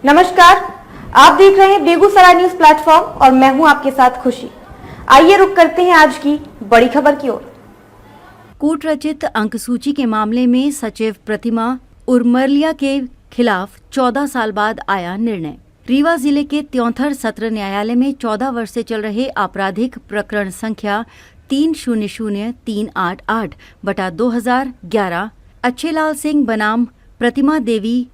नमस्कार, आप देख रहे हैं बेगूसराय न्यूज प्लेटफॉर्म और मैं हूं आपके साथ खुशी। आइए रुक करते हैं आज की बड़ी खबर की ओर। कूट रचित अंक सूची के मामले में सचिव प्रतिमा उर्मलिया के खिलाफ 14 साल बाद आया निर्णय। रीवा जिले के त्योंथर सत्र न्यायालय में 14 वर्ष से चल रहे आपराधिक प्रकरण संख्या 300388/2011 अच्छेलाल सिंह बनाम प्रतिमा देवी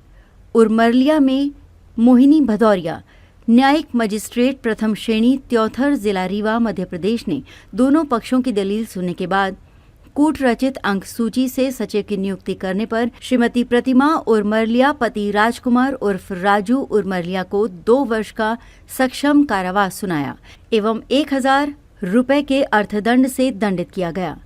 उर्मलिया में मोहिनी भदौरिया न्यायिक मजिस्ट्रेट प्रथम श्रेणी त्योंथर जिला रीवा मध्य प्रदेश ने दोनों पक्षों की दलील सुनने के बाद कूट रचित अंक सूची से सचिव की नियुक्ति करने पर श्रीमती प्रतिमा उर्मलिया पति राजकुमार उर्फ राजू उर्मलिया को 2 वर्ष का सक्षम कारावास सुनाया एवं 1000 रुपए के अर्थदंड से दंडित किया गया।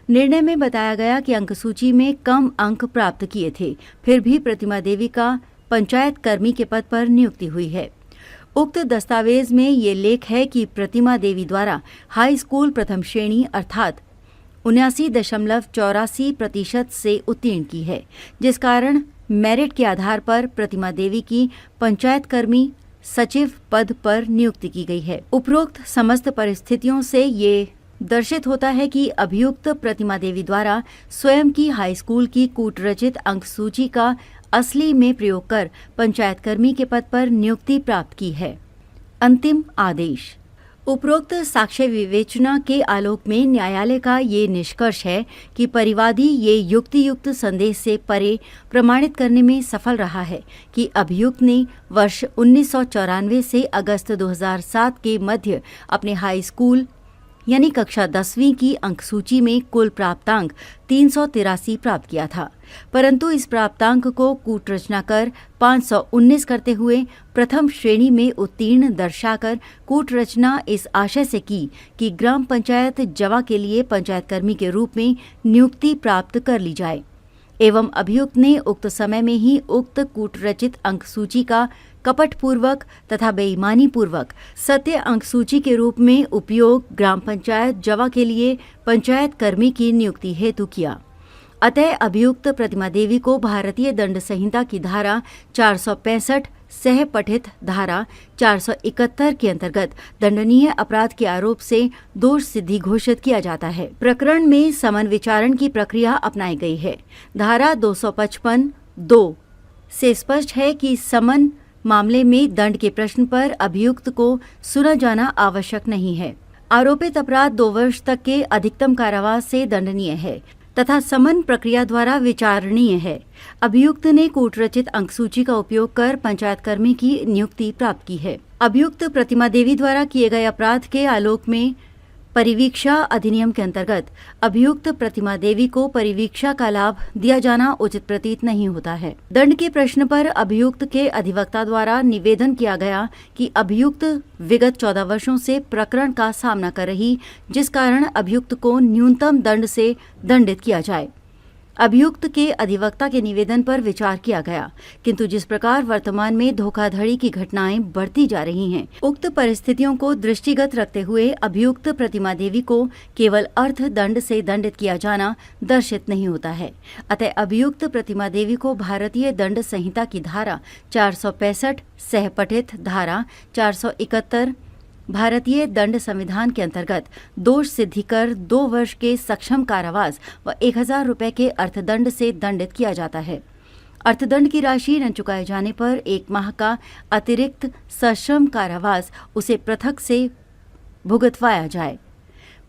निर्णय में बताया गया कि अंक सूची में कम अंक प्राप्त किए थे, फिर भी प्रतिमा देवी का पंचायत कर्मी के पद पर नियुक्ति हुई है। उक्त दस्तावेज में ये लेख है कि प्रतिमा देवी द्वारा हाई स्कूल प्रथम श्रेणी अर्थात 79.84% से उत्तीर्ण की है, जिस कारण मेरिट के आधार पर प्रतिमा देवी की पंचायत कर्मी सचिव पद पर नियुक्ति की गई है। उपरोक्त समस्त परिस्थितियों से ये दर्शित होता है कि अभियुक्त प्रतिमा देवी द्वारा स्वयं की हाई स्कूल की कूट रचित अंक सूची का असली में प्रयोग कर पंचायत कर्मी के पद पर नियुक्ति प्राप्त की है। अंतिम आदेश। उपरोक्त साक्ष्य विवेचना के आलोक में न्यायालय का ये निष्कर्ष है कि परिवादी ये युक्तियुक्त संदेश से परे प्रमाणित करने में सफल रहा है कि अभियुक्त ने वर्ष 1994 से अगस्त 2007 के मध्य अपने हाई स्कूल यानी कक्षा 10वीं की अंक सूची में कुल प्राप्तांक 383 प्राप्त किया था, परंतु इस प्राप्तांक को कूट रचना कर 519 करते हुए प्रथम श्रेणी में उत्तीर्ण दर्शाकर कूट रचना इस आशय से की कि ग्राम पंचायत जवा के लिए पंचायत कर्मी के रूप में नियुक्ति प्राप्त कर ली जाए एवं अभियुक्त ने उक्त समय में ही उक्त कूट रचित अंक सूची का कपटपूर्वक तथा बेईमानी पूर्वक सत्य अंक सूची के रूप में उपयोग ग्राम पंचायत जवा के लिए पंचायत कर्मी की नियुक्ति हेतु किया। अतः अभियुक्त प्रतिमा देवी को भारतीय दंड संहिता की धारा 465 सह पठित धारा 471 के अंतर्गत दंडनीय अपराध के आरोप से दोष सिद्धि घोषित किया जाता है। प्रकरण में समन विचारण की प्रक्रिया अपनाई गई है। धारा 255(2) से स्पष्ट है कि समन मामले में दंड के प्रश्न पर अभियुक्त को सुना जाना आवश्यक नहीं है। आरोपित अपराध 2 वर्ष तक के अधिकतम कारावास से दंडनीय है तथा समन प्रक्रिया द्वारा विचारणीय है। अभियुक्त ने कूट रचित अंक सूची का उपयोग कर पंचायत कर्मी की नियुक्ति प्राप्त की है। अभियुक्त प्रतिमा देवी द्वारा किए गए अपराध के आलोक में परिवीक्षा अधिनियम के अंतर्गत अभियुक्त प्रतिमा देवी को परिवीक्षा का लाभ दिया जाना उचित प्रतीत नहीं होता है। दंड के प्रश्न पर अभियुक्त के अधिवक्ता द्वारा निवेदन किया गया कि अभियुक्त विगत 14 वर्षों से प्रकरण का सामना कर रही, जिस कारण अभियुक्त को न्यूनतम दंड से दंडित किया जाए। अभियुक्त के अधिवक्ता के निवेदन पर विचार किया गया, किंतु जिस प्रकार वर्तमान में धोखाधड़ी की घटनाएं बढ़ती जा रही हैं, उक्त परिस्थितियों को दृष्टिगत रखते हुए अभियुक्त प्रतिमा देवी को केवल अर्थ दंड से दंडित किया जाना दर्शित नहीं होता है। अतः अभियुक्त प्रतिमा देवी को भारतीय दंड संहिता की धारा 465 सह पठित धारा 471 भारतीय दंड संविधान के अंतर्गत दोष सिद्धि कर 2 वर्ष के सक्षम कारावास व 1000 रुपए के अर्थदंड से दंडित किया जाता है। अर्थदंड की राशि न चुकाए जाने पर 1 माह का अतिरिक्त सश्रम कारावास उसे पृथक से भुगतवाया जाए।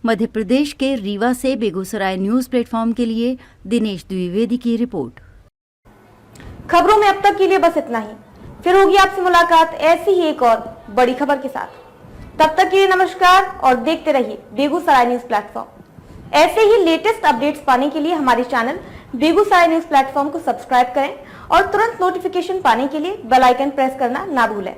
मध्य प्रदेश के रीवा से बेगूसराय न्यूज प्लेटफॉर्म के लिए दिनेश द्विवेदी की रिपोर्ट। खबरों में अब तक के लिए बस इतना ही। फिर होगी आपसे मुलाकात ऐसी ही एक और बड़ी खबर के साथ। तब तक के लिए नमस्कार और देखते रहिए बेगूसराय न्यूज प्लेटफॉर्म। ऐसे ही लेटेस्ट अपडेट्स पाने के लिए हमारे चैनल बेगूसराय न्यूज प्लेटफॉर्म को सब्सक्राइब करें और तुरंत नोटिफिकेशन पाने के लिए बेल आइकन प्रेस करना ना भूलें।